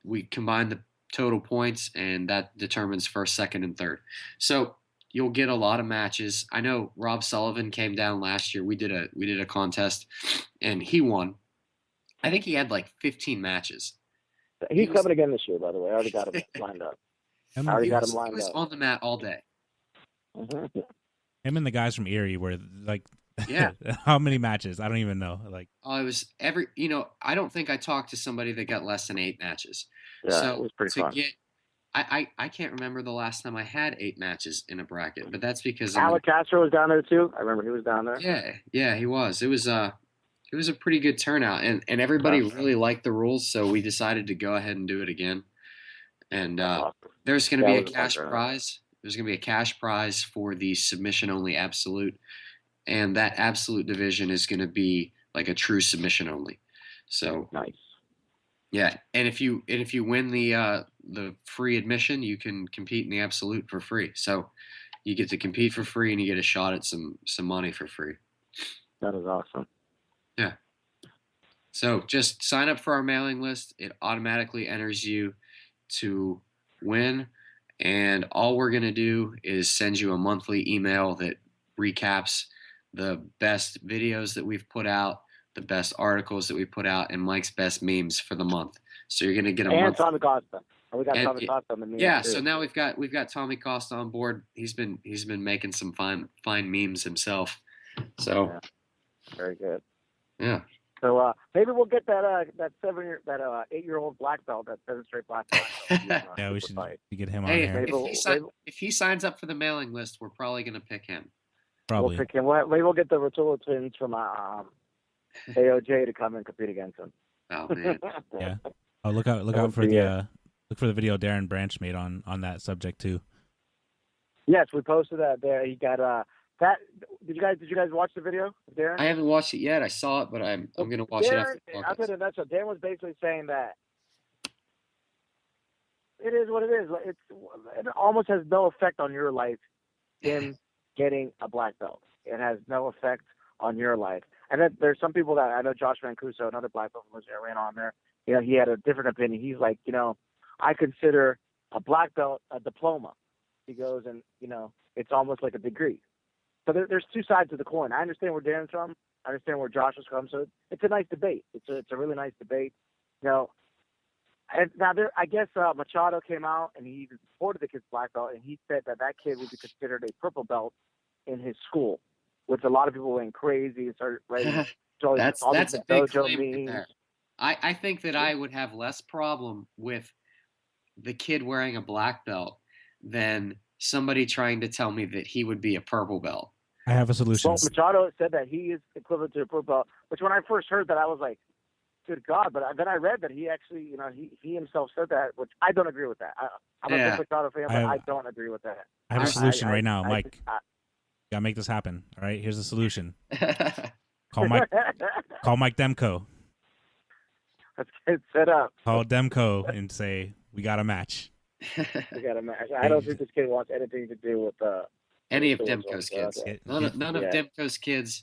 we combine the total points, and that determines first, second, and third. So you'll get a lot of matches. I know Rob Sullivan came down last year. We did a contest, and he won. I think he had like 15 matches. He's coming again this year, by the way. I already got him lined up. He was on the mat all day. Mm-hmm. Him and the guys from Erie were like, yeah. How many matches? I don't even know. Like, it was I don't think I talked to somebody that got less than 8 matches. Yeah, so it was pretty fun. I can't remember the last time I had 8 matches in a bracket, but that's because Alec Castro was down there too. I remember he was down there. Yeah, he was. It was a pretty good turnout, and everybody really liked the rules, so we decided to go ahead and do it again. And there's going to be a cash prize. There's going to be a cash prize for the submission only absolute, and that absolute division is going to be like a true submission only. So nice. Yeah, and if you win the free admission, you can compete in the absolute for free. So you get to compete for free, and you get a shot at some money for free. That is awesome. Yeah. So just sign up for our mailing list. It automatically enters you to win, and all we're going to do is send you a monthly email that recaps the best videos that we've put out, the best articles that we put out, and Mike's best memes for the month. So you're going to get a month. Tommy Costa. We got Tommy Costa on the memes. Yeah, too. so now we've got Tommy Costa on board. He's been making some fine memes himself. So very good. Yeah. So maybe we'll get that 8-year-old black belt, that 7 straight black belt. Yeah, we should get him on here. here. If he signs up for the mailing list, we're probably going to pick him. Probably. We'll pick him. Maybe we'll get the Rotolo twins from AOJ to come and compete against him. Oh man. Yeah. Oh, look out for the look for the video Darren Branch made on that subject too. Yes, we posted that there. He got that. Did you guys watch the video, Darren? I haven't watched it yet. I saw it, but I'm going to watch it after the podcast. I'll tell you that. So Darren was basically saying that it is what it is. It almost has no effect on your life. Him getting a black belt, it has no effect on your life. And then there's some people that I know, Josh Mancuso, another black belt from there, ran on there. He had a different opinion. He's like, I consider a black belt a diploma. He goes, and it's almost like a degree. So there's two sides of the coin. I understand where Darren's from. I understand where Josh is from. So it's a nice debate. It's a really nice debate. And now I guess Machado came out and he even supported the kid's black belt, and he said that kid would be considered a purple belt in his school, which a lot of people went crazy and started writing. That's a big claim there. I think that I would have less problem with the kid wearing a black belt than somebody trying to tell me that he would be a purple belt. I have a solution. Well, Machado said that he is equivalent to a purple belt, which when I first heard that, I was like, good God. But then I read that he actually, he himself said that, which I don't agree with that. I'm a big Machado fan, but I don't agree with that. I have a solution right now, Mike. Gotta make this happen. All right, here's the solution. Call Mike Demko. Let's get set up. Oh. Call Demko and say, we got a match. We got a match. I don't think this kid wants anything to do with any of Demko's kids. None of Demko's kids.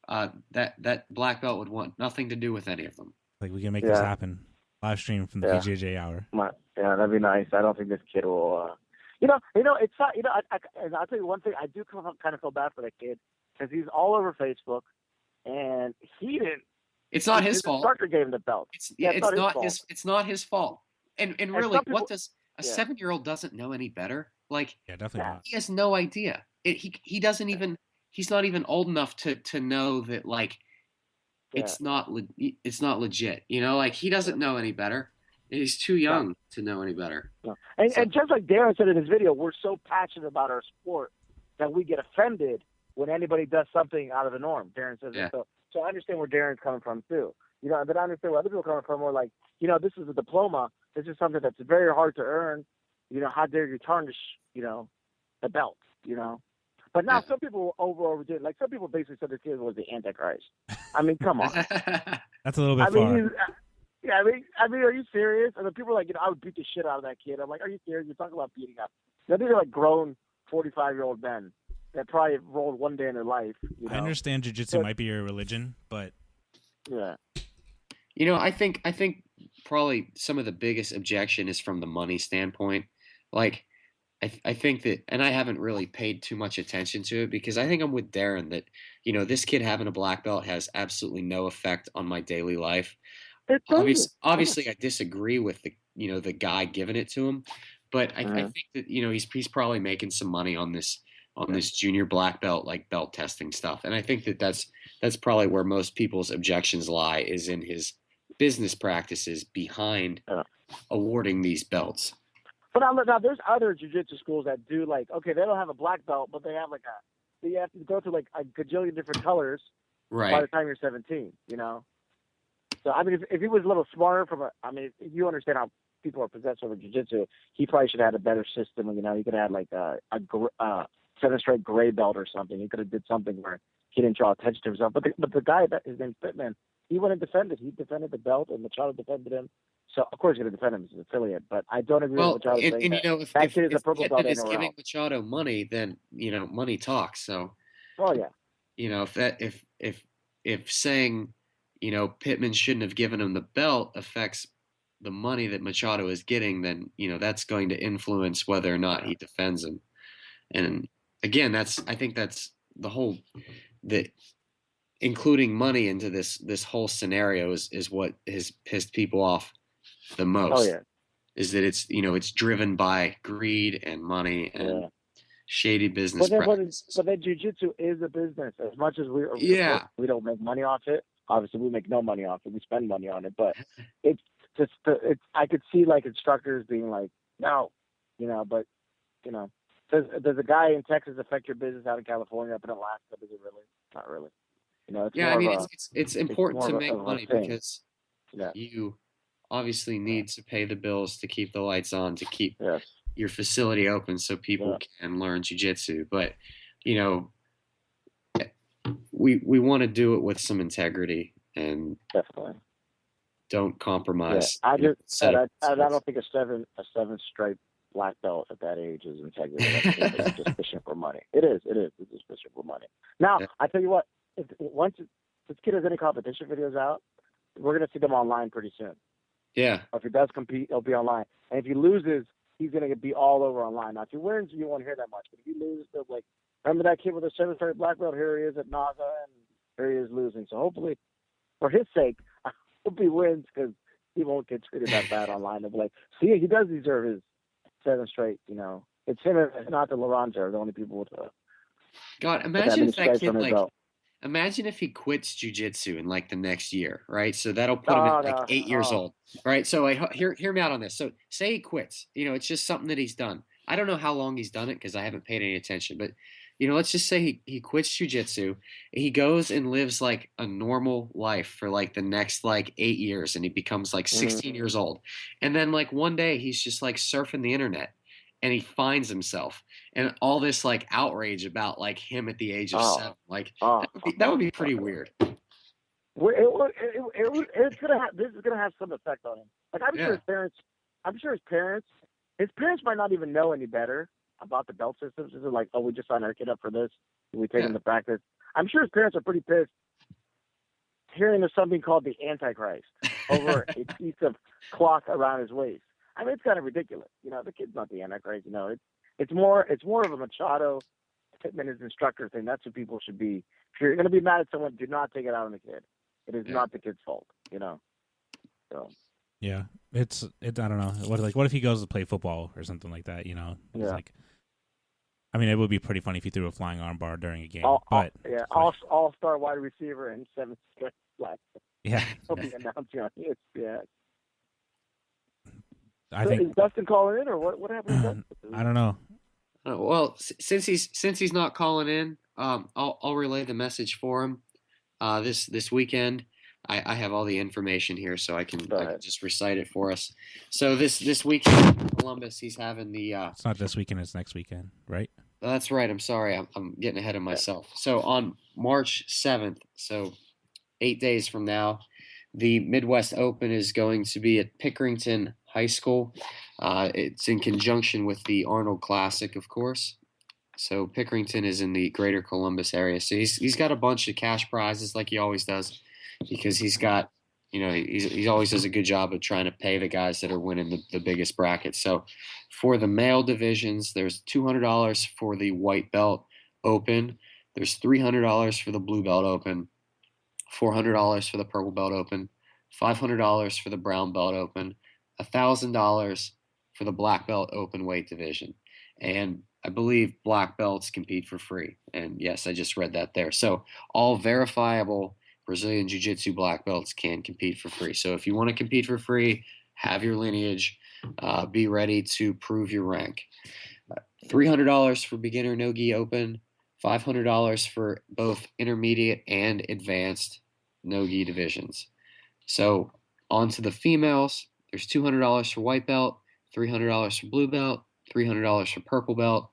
That black belt would want nothing to do with any of them. Like, we can make this happen. Live stream from the BJJ Hour. Yeah, that'd be nice. I don't think this kid will. It's not. I'll tell you one thing. I do kind of feel bad for that kid because he's all over Facebook, and he didn't. It's not his fault. Instructor gave him the belt. It's not his fault. And really, what does a 7-year-old doesn't know any better? Like, definitely not. He has no idea. He doesn't even. He's not even old enough to know that it's not legit. Like, he doesn't know any better. He's too young to know any better. Yeah. And just like Darren said in his video, we're so passionate about our sport that we get offended when anybody does something out of the norm. Darren says that. So I understand where Darren's coming from too. But I understand where other people are coming from. We're like, this is a diploma. This is something that's very hard to earn. How dare you tarnish, the belt, But now some people overdid. Like, some people basically said this kid was the Antichrist. I mean, come on. That's a little bit far. I mean, are you serious? And the people are like, I would beat the shit out of that kid. I'm like, are you serious? You're talking about beating up. These are like grown 45-year-old men that probably rolled one day in their life. I understand jiu-jitsu might be your religion, but I think probably some of the biggest objection is from the money standpoint. Like, I think that, and I haven't really paid too much attention to it because I think I'm with Darren that, this kid having a black belt has absolutely no effect on my daily life. It doesn't. Obviously, I disagree with the guy giving it to him, but I Mhm. think that he's probably making some money on this junior black belt like belt testing stuff, and I think that that's probably where most people's objections lie is in his business practices behind Yeah. awarding these belts. But now there's other jiu-jitsu schools that do like, okay, they don't have a black belt, but they have like you have to go through like a gajillion different colors by Right. the time you're 17, So, I mean, if he was a little smarter if you understand how people are possessed over jiu-jitsu, he probably should have had a better system. He could have had like a 7 straight gray belt or something. He could have did something where he didn't draw attention to himself. But the guy, his name's Pittman, he went and defended. He defended the belt, and Machado defended him. So, of course, he's going to defend him as an affiliate. But I don't agree with Well, Machado and, saying and that if that if kid is a if purple belt Pittman is anywhere giving else. Machado money, then money talks. So Oh, yeah. if saying Pittman shouldn't have given him the belt affects the money that Machado is getting, then that's going to influence whether or not he defends him. And again, I think that's the whole the including money into this whole scenario is what has pissed people off the Oh, most. yeah. Is that it's driven by greed and money and Yeah. shady business practices. But then jiu-jitsu is a business. As much as Yeah. we don't make money off it, obviously we make no money off it. We spend money on it. But it's just, I could see like instructors being like, no, but, does a guy in Texas affect your business out in California, up in Alaska? Does it really? Not really. It's Yeah, more I of mean a, it's important more to of make a money thing. because Yeah. you obviously need to pay the bills to keep the lights on, to keep Yes. your facility open so people can learn jiu-jitsu. But, you know, we want to do it with some integrity and Definitely. don't Yeah. compromise. I you know, just, set of I principles. don't think a seven stripe black belt at that age is integrity. I think it's just fishing for money. It is. It's just fishing for money. Now, Yeah. I tell you what, once this kid has any competition videos out, we're going to see them online pretty soon. Yeah. Or if he does compete, it'll be online. And if he loses, he's going to be all over online. Now, if he wins, you won't hear that much. But if he loses, they'll be like, remember that kid with the 7 straight black belt? Here he is at Naga, and here he is losing. So hopefully, for his sake, I hope he wins because he won't get treated that bad online. They'll be like, see, he does deserve his 7 straight, It's him and not the Laurent are the only people with God, that imagine many if that stripes kid on his belt. imagine if he quits jujitsu in like the next year, right? So that'll put him Oh, at like no. 8 years Oh, old, right? So hear me out on this. So say he quits, it's just something that he's done. I don't know how long he's done it because I haven't paid any attention, but let's just say he quits jujitsu. He goes and lives like a normal life for like the next like 8 years, and he becomes like 16 years old. And then like one day he's just like surfing the internet, and he finds himself and all this like outrage about like him at the age of oh, 7. Like oh. that would be pretty weird. It's gonna have. This is gonna have some effect on him. Like I'm sure Yeah. his parents. I'm sure his parents might not even know any better about the belt systems. This is like, oh, we just signed our kid up for this. We take Yeah. him to practice. I'm sure his parents are pretty pissed hearing there's something called the Antichrist over a piece of cloth around his waist. I mean, it's kind of ridiculous. The kid's not the Antichrist. It's more of a Machado Pittman his instructor thing. That's what people should be. If you're going to be mad at someone, do not take it out on the kid. It is not the kid's fault. So. Yeah, it's I don't know. What if he goes to play football or something like that? It's Yeah. like, I mean, it would be pretty funny if he threw a flying armbar during a game. All-star wide receiver and 7 straight black. Yeah, He'll be announcing on ESPN. I think. Is Dustin calling in, or what happened to Dustin? I don't know. Well, since he's not calling in, I'll relay the message for him. This weekend, I have all the information here, so I can just recite it for us. So this weekend in Columbus, he's having the. It's not this weekend; it's next weekend, right? That's right. I'm sorry. I'm getting ahead of myself. So on March 7th, so 8 days from now, the Midwest Open is going to be at Pickerington High School. It's in conjunction with the Arnold Classic, of course. So Pickerington is in the greater Columbus area. So he's got a bunch of cash prizes like he always does because he's got, he always does a good job of trying to pay the guys that are winning the biggest brackets. So for the male divisions, there's $200 for the white belt open. There's $300 for the blue belt open, $400 for the purple belt open, $500 for the brown belt open, $1,000 for the black belt open weight division. And I believe black belts compete for free. And yes, I just read that there. So all verifiable Brazilian Jiu-Jitsu black belts can compete for free. So if you want to compete for free, have your lineage, be ready to prove your rank. $300 for beginner no-gi open, $500 for both intermediate and advanced no-gi divisions. So on to the females, there's $200 for white belt, $300 for blue belt, $300 for purple belt,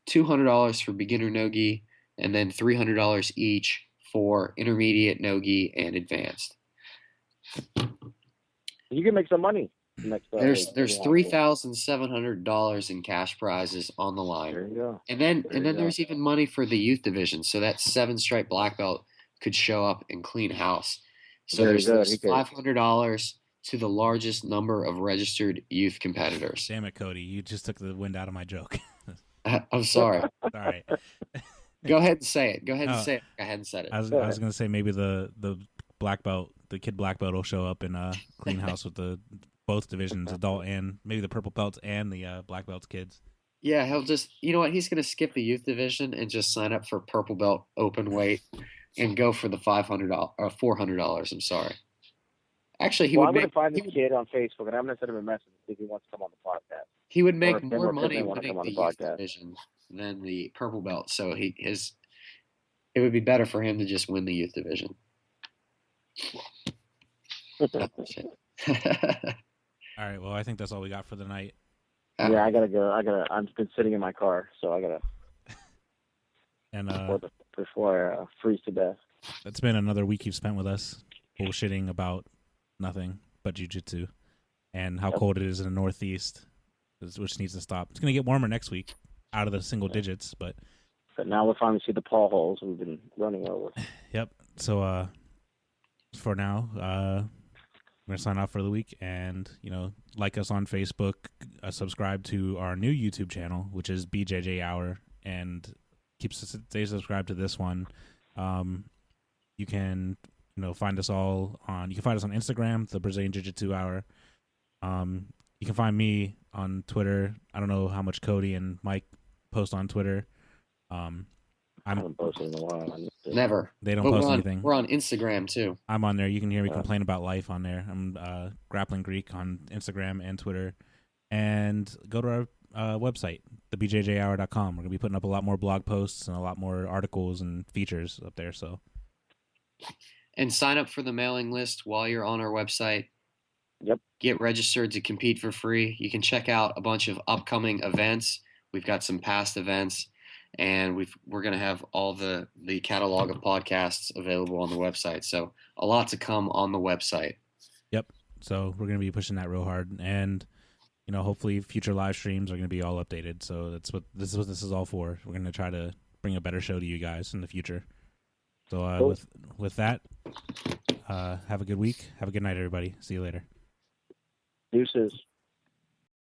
$200 for beginner no-gi, and then $300 each for intermediate no-gi and advanced. You can make some money. There's $3,700 in cash prizes on the line. There you go. And then there's even money for the youth division. So that 7-stripe black belt could show up and clean house. So there's $500 to the largest number of registered youth competitors. Damn it, Cody! You just took the wind out of my joke. I'm sorry. All right. Go ahead and say it. Go ahead and say it. I hadn't said it. I was going to say maybe the black belt, the kid black belt will show up in clean house with the both divisions, adult and maybe the purple belts and the black belts kids. Yeah, he'll just, you know what? He's going to skip the youth division and just sign up for purple belt open weight and go for the $500 or $400. I'm sorry. Actually, I'm going to find this kid on Facebook, and I'm going to send him a message and see if he wants to come on the podcast. He would make more money winning the youth division than the purple belt. So it would be better for him to just win the youth division. All right. Well, I think that's all we got for the night. Yeah, I gotta go. I've been sitting in my car, so I gotta. And before I freeze to death. It's been another week you've spent with us, bullshitting about nothing but jiu-jitsu and how cold it is in the Northeast, which needs to stop. It's gonna get warmer next week, out of the single digits, but now we'll finally see the paw holes we've been running over. Yep. So for now, I'm gonna sign off for the week, and like us on Facebook, subscribe to our new YouTube channel, which is BJJ Hour, and stay subscribed to this one. You can find us all on. You can find us on Instagram, the Brazilian Jiu-Jitsu Hour. You can find me on Twitter. I don't know how much Cody and Mike post on Twitter. I haven't posted in a while. Never. They don't post anything. We're on Instagram too. I'm on there. You can hear me complain about life on there. I'm Grappling Greek on Instagram and Twitter. And go to our website, thebjjhour.com. We're going to be putting up a lot more blog posts and a lot more articles and features up there. And sign up for the mailing list while you're on our website. Yep. Get registered to compete for free. You can check out a bunch of upcoming events. We've got some past events. And we're going to have all the catalog of podcasts available on the website. So a lot to come on the website. Yep. So we're going to be pushing that real hard. And, hopefully future live streams are going to be all updated. So this is what this is all for. We're going to try to bring a better show to you guys in the future. So cool. with that, have a good week. Have a good night, everybody. See you later. Deuces.